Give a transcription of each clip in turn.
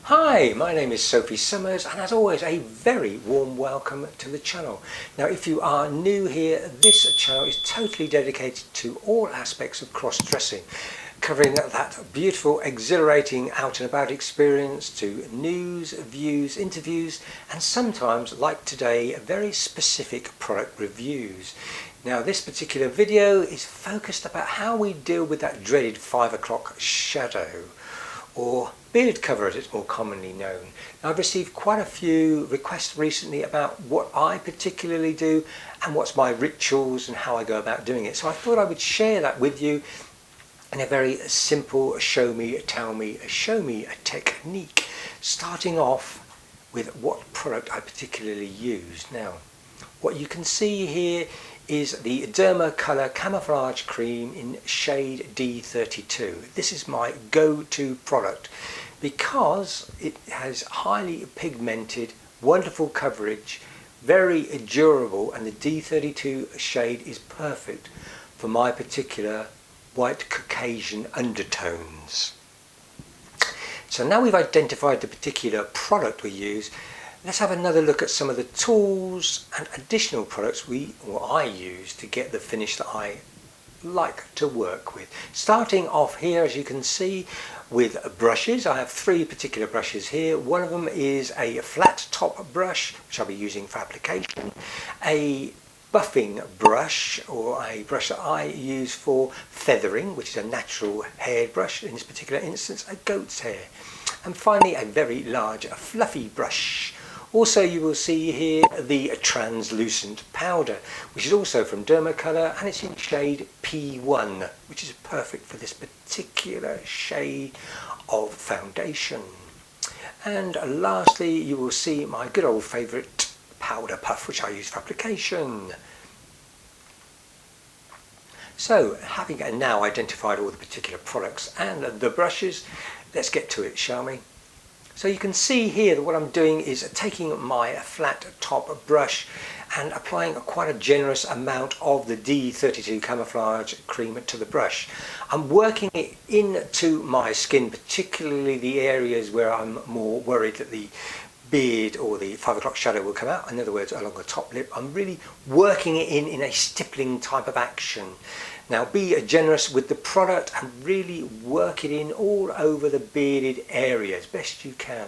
Hi, my name is Sophie Summers, and as always a very warm welcome to the channel. Now if you are new here, this channel is totally dedicated to all aspects of cross-dressing, covering that beautiful, exhilarating out and about experience to news, views, interviews, and sometimes, like today, very specific product reviews. Now this particular video is focused about how we deal with that dreaded 5 o'clock shadow, or beard cover as it's more commonly known. Now, I've received quite a few requests recently about what I particularly do and what's my rituals and how I go about doing it. So I thought I would share that with you in a very simple show me, tell me, show me a technique, starting off with what product I particularly use. Now, what you can see here is the Dermacolor Camouflage Cream in shade D32. This is my go-to product because it has highly pigmented, wonderful coverage, very durable, and the D32 shade is perfect for my particular white Caucasian undertones. So now we've identified the particular product we use, let's have another look at some of the tools and additional products I use to get the finish that I like to work with. Starting off here, as you can see, with brushes. I have three particular brushes here. One of them is a flat top brush, which I'll be using for application, a buffing brush, or a brush that I use for feathering, which is a natural hair brush, in this particular instance a goat's hair, and finally a very large fluffy brush. Also, you will see here the translucent powder, which is also from Dermacolor, and it's in shade P1, which is perfect for this particular shade of foundation. And lastly, you will see my good old favourite powder puff, which I use for application. So, having now identified all the particular products and the brushes, let's get to it, shall we? So you can see here that what I'm doing is taking my flat top brush and applying quite a generous amount of the D32 Camouflage Cream to the brush. I'm working it into my skin, particularly the areas where I'm more worried that the beard or the 5 o'clock shadow will come out, in other words along the top lip. I'm really working it in a stippling type of action. Now be generous with the product and really work it in all over the bearded area as best you can,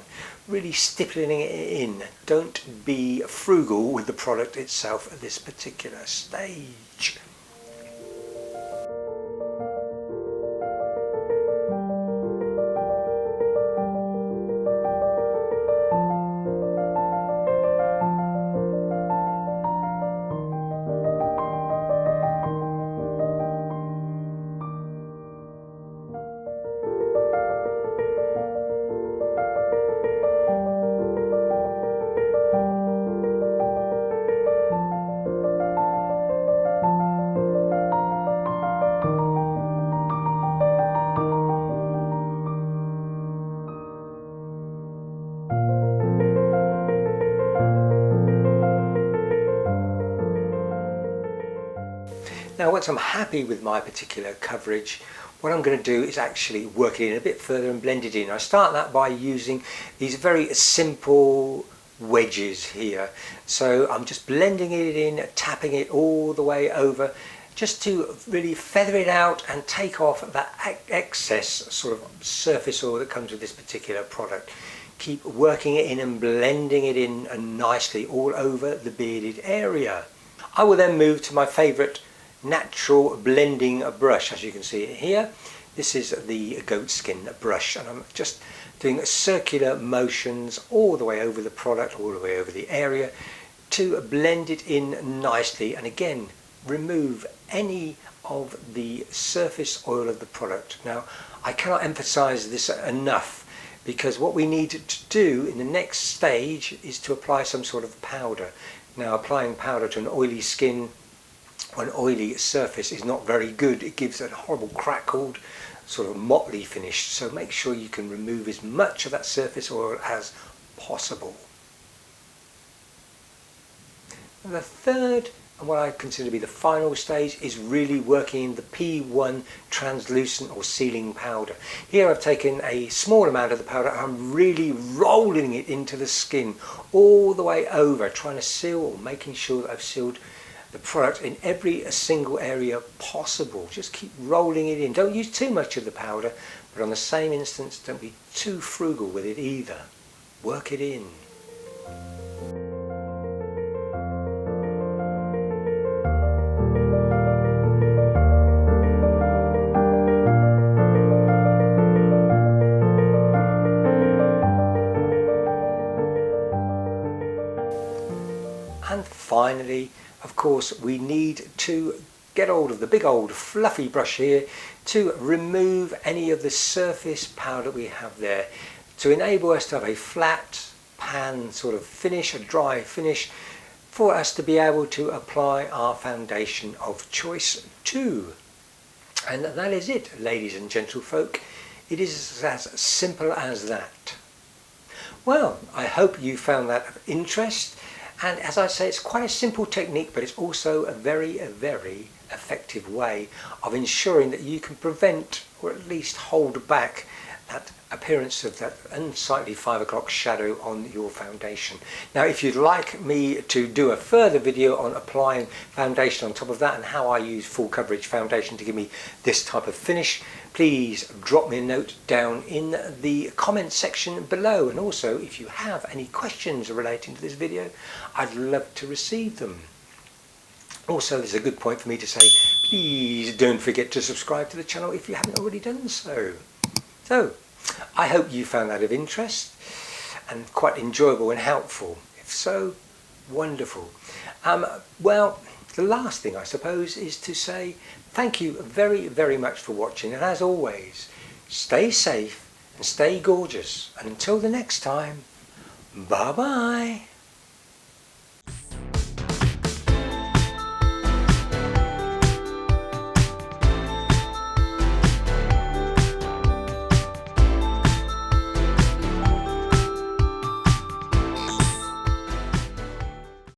really stippling it in. Don't be frugal with the product itself at this particular stage. Now once I'm happy with my particular coverage, what I'm going to do is actually work it in a bit further and blend it in. I start that by using these very simple wedges here. So I'm just blending it in, tapping it all the way over, just to really feather it out and take off that excess sort of surface oil that comes with this particular product. Keep working it in and blending it in nicely all over the bearded area. I will then move to my favourite natural blending brush. As you can see here, this is the goat skin brush, and I'm just doing circular motions all the way over the product, all the way over the area, to blend it in nicely, and again remove any of the surface oil of the product. Now I cannot emphasize this enough, because what we need to do in the next stage is to apply some sort of powder. Now applying powder to an oily skin, an oily surface, is not very good. It gives a horrible crackled sort of motley finish, so make sure you can remove as much of that surface oil as possible. The third and what I consider to be the final stage is really working in the P1 translucent or sealing powder. Here I've taken a small amount of the powder and I'm really rolling it into the skin all the way over, trying to seal or making sure that I've sealed the product in every single area possible. Just keep rolling it in. Don't use too much of the powder, but on the same instance don't be too frugal with it either. Work it in. And finally, of course, we need to get hold of the big old fluffy brush here to remove any of the surface powder we have there, to enable us to have a flat pan sort of finish, a dry finish, for us to be able to apply our foundation of choice to. And that is it, ladies and gentlefolk. It is as simple as that. Well, I hope you found that of interest. And as I say, it's quite a simple technique, but it's also a very effective way of ensuring that you can prevent or at least hold back that appearance of that unsightly 5 o'clock shadow on your foundation. Now, if you'd like me to do a further video on applying foundation on top of that and how I use full coverage foundation to give me this type of finish, please drop me a note down in the comment section below. And also, if you have any questions relating to this video, I'd love to receive them. Also, there's a good point for me to say, please don't forget to subscribe to the channel if you haven't already done so. So, I hope you found that of interest and quite enjoyable and helpful. If so, wonderful. Well, the last thing I suppose is to say thank you very much for watching, and as always, stay safe and stay gorgeous, and until the next time, bye bye.